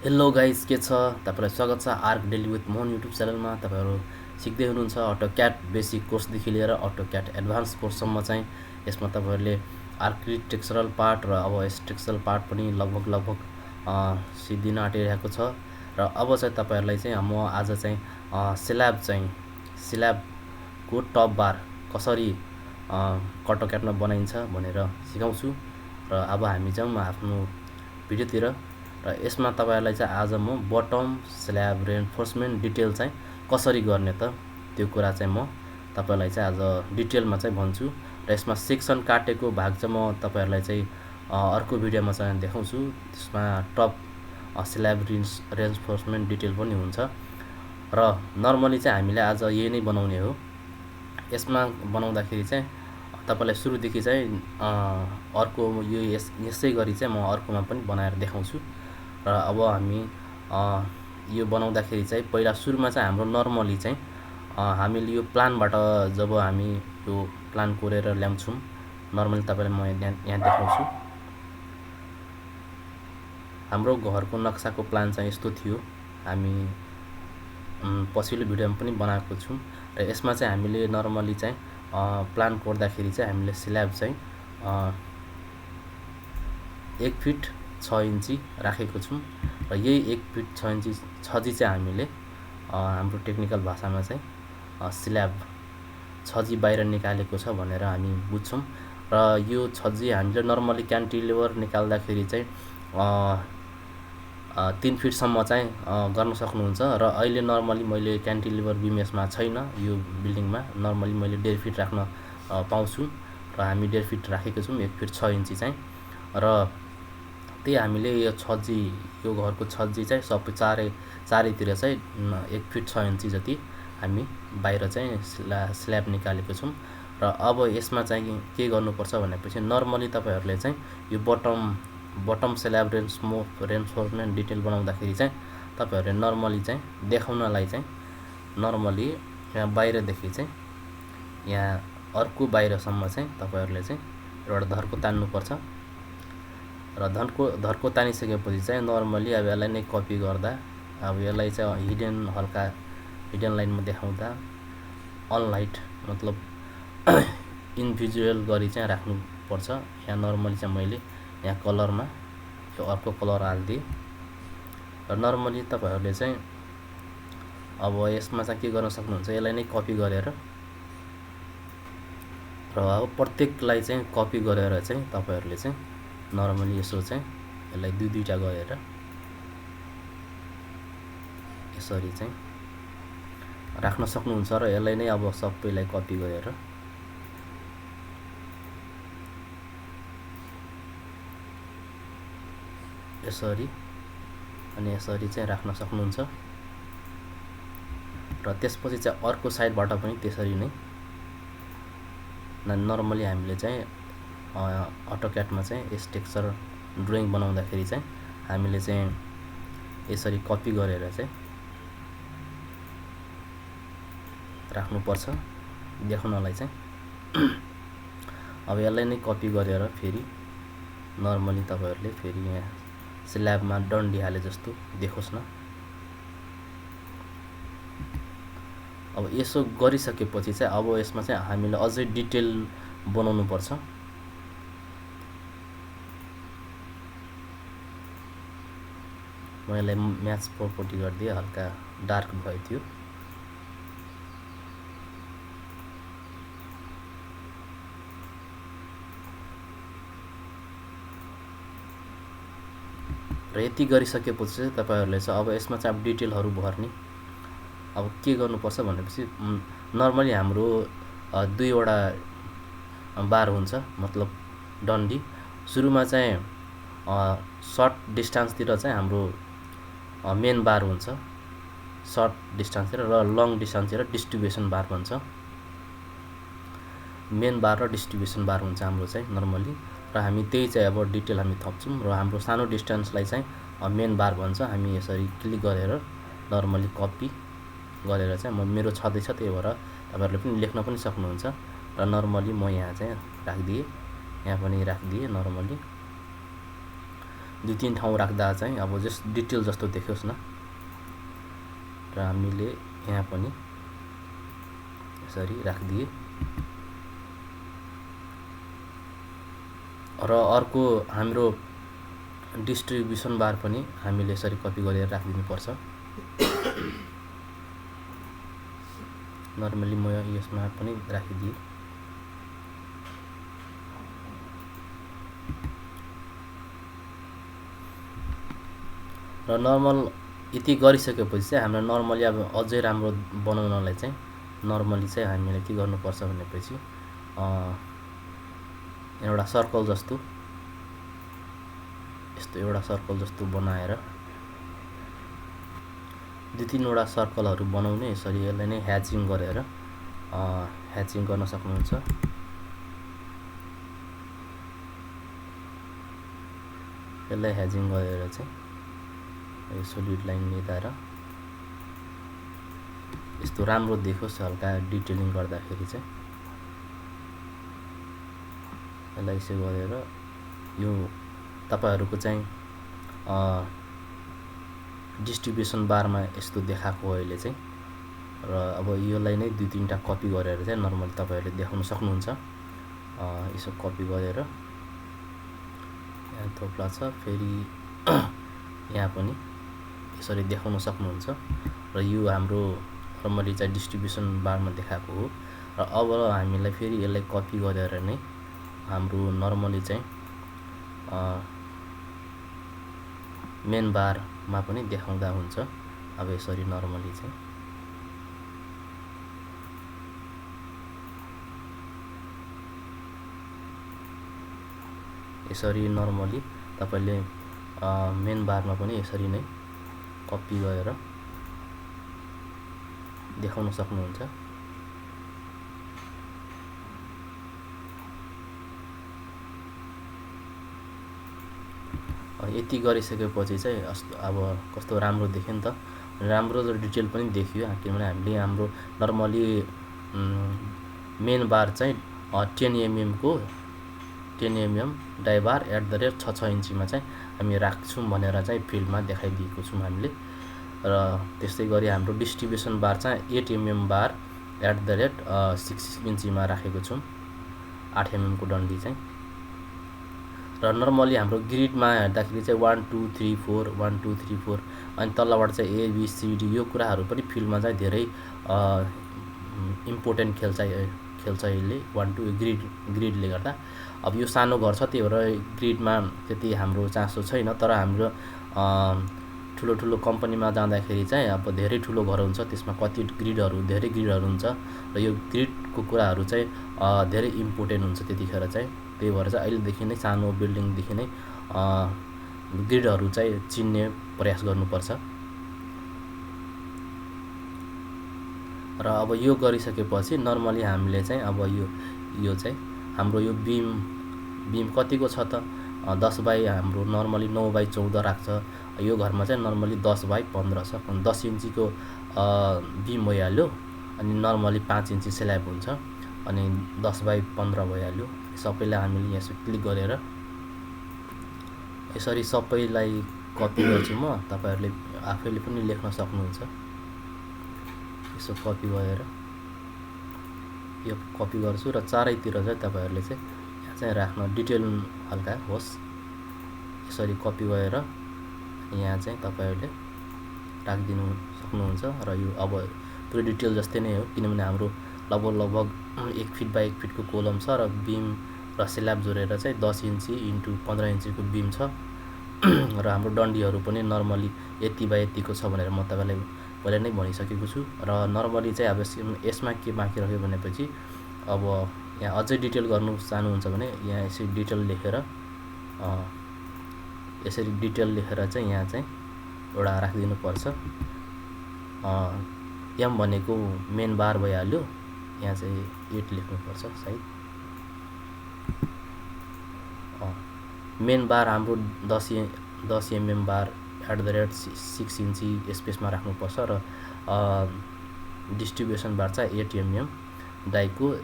Hello guys, के छ तपाईलाई स्वागत छ arc daily with Mohan YouTube च्यानलमा। तपाईहरु सिक्दै हुनुहुन्छ अटोक्याड बेसिक कोर्सदेखि लिएर अटोक्याड एडभान्स कोर्ससम्म चाहिँ यसमा तपाईहरुले आर्किटेक्चरल पार्ट र अब स्ट्रक्चरल पार्ट पनि लगभग सिद्धिन आँटिरहेको छ। र अब चाहिँ तपाईहरुलाई चाहिँ म आज चाहिँ स्ल्याबको टप बार कसरी अटोक्याडमा बनाइन्छ भनेर सिकाउँछु। र अब हामी जाउँ आफ्नो भिडियोतिर। र यसमा तपाईहरुलाई चाहिँ आज म बटम स्ल्याब रेन्फोर्समेन्ट डिटेल चाहिँ कसरी गर्ने त त्यो कुरा चाहिँ म तपाईहरुलाई चाहिँ आज डिटेलमा चाहिँ भन्छु। र यसमा सेक्सन काटेको भाग चाहिँ म तपाईहरुलाई चाहिँ अर्को भिडियोमा चाहिँ देखाउँछु। त्यसमा टप स्ल्याब रेन्फोर्समेन्ट डिटेल पनि हुन्छ। र नर्मली चाहिँ हामीले आज यही नै बनाउने हो। यसमा बनाउँदाखेरि चाहिँ तपाईलाई सुरुदेखि चाहिँ अर्को यो यसै गरी चाहिँ म अर्कोमा पनि बनाएर देखाउँछु। र अब हामी यो बनाउँदाखेरि चाहिँ पहिला सुरुमा चाहिँ हाम्रो नर्मली चाहिँ हामीले यो प्लानबाट जब हामी यो प्लान कोरेर ल्याउँछौँ, नर्मली तपाईलाई म यहाँ देखाउँछु। हाम्रो घरको नक्साको प्लान चाहिँ यस्तो थियो। हामी पछिल्लो भिडियोमा पनि बनाएको छौँ। र यसमा चाहिँ हामीले नर्मली चाहिँ प्लान कोर्दाखेरि चाहिँ हामीले स्ल्याब चाहिँ 1 फिट 6 इन्ची राखेको छौँ। र यही 1 फिट 6 इन्ची छजी चाहिँ हामीले हाम्रो टेक्निकल भाषामा चाहिँ स्ल्याब छजी बाहिर निकालेको छ भनेर हामी बुझ्छौँ। र यो छजी हामीले नर्मली क्यान्टिलिभर निकाल्दाखेरि चाहिँ 3 फिटसम्म चाहिँ गर्न सक्नुहुन्छ। र अहिले नर्मली मैले क्यान्टिलिभर बिम यसमा छैन, यो बिल्डिङमा नर्मली मैले 1.5 फिट राख्न पाउँछु। र हामी 1.5 फिट राखेको छौँ, 1 फिट 6 इन्ची चाहिँ। र त्यही हामीले यो छजी, यो घरको छजी चाहिँ सबै चारैतिर चाहिँ 1 फिट 6 इन्ची जति हामी बाहिर चाहिँ स्ल्याब निकालेको छौँ। र अब यसमा चाहिँ के गर्नुपर्छ भनेपछि नर्मली तपाईहरुले चाहिँ यो बटम स्ल्याब रेन्फोर्समेन्ट डिटेल बनाउँदाखेरि चाहिँ तपाईहरुले नर्मली चाहिँ देखाउनलाई चाहिँ नर्मली यहाँ बाहिरदेखि चाहिँ यहाँ अर्को बाहिरसम्म चाहिँ तपाईहरुले चाहिँ एउटा धर्को तान्नुपर्छ। र धर्को तानिसकेपछि चाहिँ नर्मली अब यसलाई नै कपी गर्दा अब यसलाई चाहिँ हल्का हिडन लाइनमा देखाउँदा अनलाइट मतलब इन्भिजुअल गरी चाहिँ राख्नुपर्छ। यहाँ नर्मली चाहिँ मैले यहाँ कलरमा यो अर्को कलर हाल्दिएँ। र नर्मली तपाईहरुले चाहिँ अब यसमा चाहिँ के गर्न सक्नुहुन्छ, यसलाई नै कपी गरेर र अब प्रत्येकलाई चाहिँ कपी गरेर चाहिँ तपाईहरुले चाहिँ नर्मली यसो चाहिँ यसलाई दुईटा गरेर यसरी चाहिँ राख्न सक्नुहुन्छ। र यसलाई नै अब सबैलाई कपी गरेर यसरी अनि यसरी चाहिँ राख्न सक्नुहुन्छ। र त्यसपछि चाहिँ अर्को साइडबाट पनि त्यसरी नै नर्मली हामीले चाहिँ अटोक्याडमा चाहिँ स्ट्रक्चर ड्रइङ बनाउँदाखेरि चाहिँ हामीले चाहिँ यसरी कपी गरेर चाहिँ राख्नुपर्छ देखाउनलाई चाहिँ। अब यसलाई नै कपी गरेर फेरि नर्मली तपाईहरुले फेरि यहाँ स्ल्याबमा डन्डी हाले जस्तो देखोस् न। अब यसो गरिसकेपछि चाहिँ अब यसमा चाहिँ हामीले अझै डिटेल बनाउनु पर्छ। म यसलाई म्याच प्रपर्टी गरिदिएँ, हल्का डार्क भयो थियो। र यति गरिसकेपछि चाहिँ तपाईहरुले चाहिँ अब यसमा चाहिँ अब डिटेलहरु भर्ने। अब के गर्नुपर्छ भनेपछि नर्मली हाम्रो दुईवटा बार हुन्छ, मतलब डन्डी। सुरुमा चाहिँ सर्ट डिस्टेन्सतिर चाहिँ हाम्रो मेन बार हुन्छ, सर्ट डिस्टेन्सतिर, र लङ डिस्टेन्सतिर डिस्ट्रिब्युसन बार भन्छ। मेन बार र डिस्ट्रिब्युसन बार हुन्छ हाम्रो चाहिँ नर्मली। र हामी त्यही चाहिँ अब डिटेल हामी थप्छौँ। र हाम्रो सानो डिस्टेन्सलाई चाहिँ मेन बार भन्छ। हामी यसरी क्लिक गरेर नर्मली कपी गरेर चाहिँ मेरो छँदैछ, त्यही भएर तपाईहरुले पनि लेख्न पनि सक्नुहुन्छ। र नर्मली म यहाँ चाहिँ राख्दिएँ, यहाँ पनि राख्दिएँ नर्मली। दुई तीन ठाउँ राख्दा चाहिँ अब जस्ट डिटेल जस्तो देखोस् न। र हामीले यहाँ पनि यसरी राखिदिए। र अर्को हाम्रो डिस्ट्रिब्युसन बार पनि हामीले यसरी कपी गरेर राखिदिनुपर्छ। नर्मली म यसमा पनि राखिदिए। र नर्मल यति गरिसकेपछि चाहिँ हाम्रो नर्मली अब अझै राम्रो बनाउनलाई चाहिँ नर्मली चाहिँ हामीले के गर्नुपर्छ भनेपछि एउटा सर्कल जस्तो यस्तो एउटा सर्कल जस्तो बनाएर दुई तीनवटा सर्कलहरू बनाउने। यसरी यसलाई नै ह्याचिङ गरेर ह्याचिङ गर्न सक्नुहुन्छ। यसलाई ह्याचिङ गरेर चाहिँ यो सोलिड लाइन निकालेर यस्तो राम्रो देखोस् हल्का डिटेलिङ गर्दाखेरि चाहिँ यसलाई यसो गरेर यो तपाईहरुको चाहिँ डिस्ट्रिब्युसन बारमा यस्तो देखाएको अहिले चाहिँ। र अब यसलाई नै दुई तीनटा कपी गरेर चाहिँ नर्मली तपाईहरुले देखाउन सक्नुहुन्छ। यसो कपी गरेर यहाँ थोप्ला छ, फेरि यहाँ पनि यसरी देखाउन सक्नुहुन्छ। र यो हाम्रो नर्मली चाहिँ डिस्ट्रिब्युसन बारमा देखाएको हो। र अब हामीलाई फेरि यसलाई कपी गरेर नै हाम्रो नर्मली चाहिँ मेन बारमा पनि देखाउँदा हुन्छ। अब यसरी नर्मली चाहिँ यसरी नर्मली तपाईले मेन बारमा पनि यसरी नै कपी गरेर देखाउन सक्नुहुन्छ। यति गरिसकेपछि चाहिँ अब कस्तो राम्रो देख्यो नि त, राम्रो र डिटेल पनि देखियो। किनभने हामीले हाम्रो नर्मली मेन बार चाहिँ 10 mm को 10 mm डाइबार @ 6 इन्चीमा चाहिँ हामी राख्छौं भनेर चाहिँ फिल्डमा देखाइदिएको छौं हामीले। र त्यस्तै गरी हाम्रो डिस्ट्रिब्युसन बार चाहिँ 8 mm बार @ 6 इन्चीमा राखेको छौं, 8 mm को डन्डी चाहिँ। र नर्मली हाम्रो ग्रिडमा हेर्दाखेरि चाहिँ 1 2 3 4 1 2 3 4 अनि तल्लाबाट चाहिँ A B C D यो कुराहरु पनि फिल्डमा चाहिँ धेरै इम्पोर्टेन्ट खेल्छ यसले 1 2 ग्रिडले गर्दा। अब यो सानो घर छ त्यही भएर ग्रिडमा त्यति हाम्रो चासो छैन। तर हाम्रो ठुलो ठुलो कम्पनीमा जाँदाखेरि चाहिँ अब धेरै ठुलो घर हुन्छ, त्यसमा कति ग्रिडहरु धेरै ग्रिडहरु हुन्छ। र यो ग्रिडको कुराहरु चाहिँ धेरै इम्पोर्टेन्ट हुन्छ त्यतिखेर चाहिँ। त्यही भएर चाहिँ अहिलेदेखि नै सानो बिल्डिङदेखि नै ग्रिडहरु चाहिँ चिन्ने प्रयास गर्नुपर्छ। र अब यो गरिसकेपछि नर्मली हामीले चाहिँ अब यो चाहिँ हाम्रो यो बीम कतिको छ त 10 बाइ हाम्रो नर्मली 9 बाइ 14 राख्छ। यो घरमा चाहिँ नर्मली 10 बाइ 15 छ। 10 इन्चीको बीम भइहाल्यो। अनि नर्मली 5 इन्ची स्ल्याब हुन्छ अनि 10 बाइ 15 भइहाल्यो। सबैलाई हामीले यसो क्लिक गरेर यसरी सबैलाई कपी गर्छु म। तपाईहरुले आफैले पनि लेख्न सक्नुहुन्छ। यसो कपी गरेर यो कपी गर्छु र चारैतिर चाहिँ तपाईहरुले चाहिँ यहाँ चाहिँ राख्न डिटेल हल्का होस् यसरी कपी गरेर यहाँ चाहिँ तपाईहरुले राख्दिनु सक्नुहुन्छ। र यो अब पुरै डिटेल जस्तै नै हो, किनभने हाम्रो लगभग 1 फिट बाइ 1 फिटको कोलम छ र बीम र स्ल्याब जोडेर चाहिँ 10 इन्ची × 15 इन्चीको बीम छ। र हाम्रो डन्डीहरु पनि नर्मली यति बाइ यतिको छ भनेर म तपाईलाई पहिले नै भनिसकेको छु। र नर्मली चाहिँ अब यसमा के बाँकी रह्यो भनेपछि अब यहाँ अझै डिटेल गर्नु चाहनुहुन्छ भने यहाँ यसरी डिटेल लेखेर चाहिँ यहाँ चाहिँ एउटा राखिदिनु पर्छ। एम भनेको मेन बार भइहाल्यो, यहाँ चाहिँ 8 लेख्नु पर्छ सायद। मेन बार हाम्रो 10 mm बार @ 6 इन्ची स्पेसमा राख्नु पर्छ। र डिस्ट्रिब्युसन बार चाहिँ 8 mm डाइको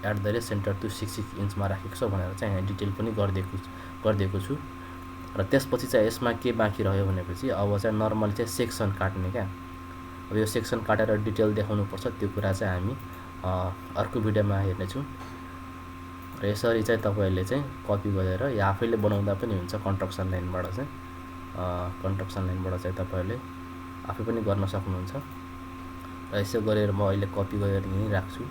@ सेन्टर टु 6 इन्चमा राखेको छ भनेर चाहिँ यहाँ डिटेल पनि गरिदिएको छु। र त्यसपछि चाहिँ यसमा के बाँकी रह्यो भनेपछि अब चाहिँ नर्मली चाहिँ सेक्सन काट्ने क्या। अब यो सेक्सन काटेर डिटेल देखाउनुपर्छ, त्यो कुरा चाहिँ हामी अर्को भिडियोमा हेर्नेछौँ। र यसरी चाहिँ तपाईँहरूले चाहिँ कपी गरेर या आफैले बनाउँदा पनि हुन्छ। कन्स्ट्रक्सन लाइनबाट चाहिँ तपाईँहरूले आफै पनि गर्न सक्नुहुन्छ। र यसो गरेर म अहिले कपी गरेर यहीँ राख्छु।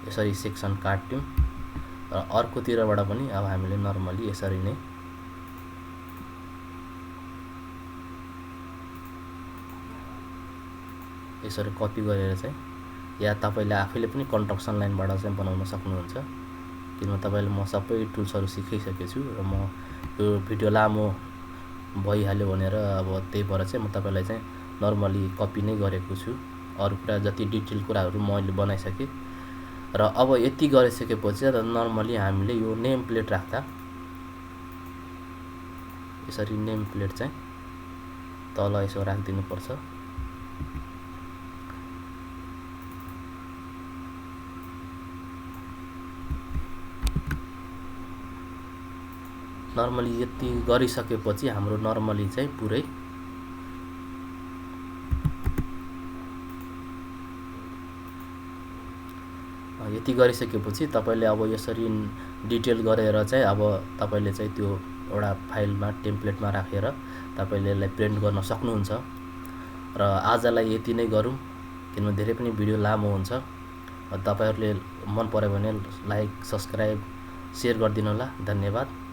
यसरी सेक्सन काट्यौँ र अर्कोतिरबाट पनि अब हामीले नर्मली यसरी नै यसरी कपी गरेर चाहिँ या तपाईँले आफैले पनि कन्स्ट्रक्सन लाइनबाट चाहिँ बनाउन सक्नुहुन्छ। किनभने तपाईँले म सबै टुल्सहरू सिकाइसकेको छु र म यो भिडियो लामो भइहाल्यो भनेर अब त्यही भएर चाहिँ म तपाईँलाई चाहिँ नर्मली कपी नै गरेको छु। अरू कुरा जति डिटेल कुराहरू मैले बनाइसकेँ। र अब यति गरिसकेपछि चाहिँ नर्मली हामीले यो नेम प्लेट राख्दा यसरी नेम प्लेट चाहिँ तल यसो राखिदिनुपर्छ। नर्मली यति गरिसकेपछि हाम्रो नर्मली चाहिँ पुरै यति गरिसकेपछि तपाईँले अब यसरी डिटेल गरेर चाहिँ अब तपाईँले चाहिँ त्यो एउटा फाइलमा टेम्प्लेटमा राखेर तपाईँले यसलाई प्रिन्ट गर्न सक्नुहुन्छ। र आजलाई यति नै गरौँ, किनभने धेरै पनि भिडियो लामो हुन्छ। तपाईँहरूले मन पर्यो भने लाइक, सब्सक्राइब, सेयर गरिदिनु होला। धन्यवाद।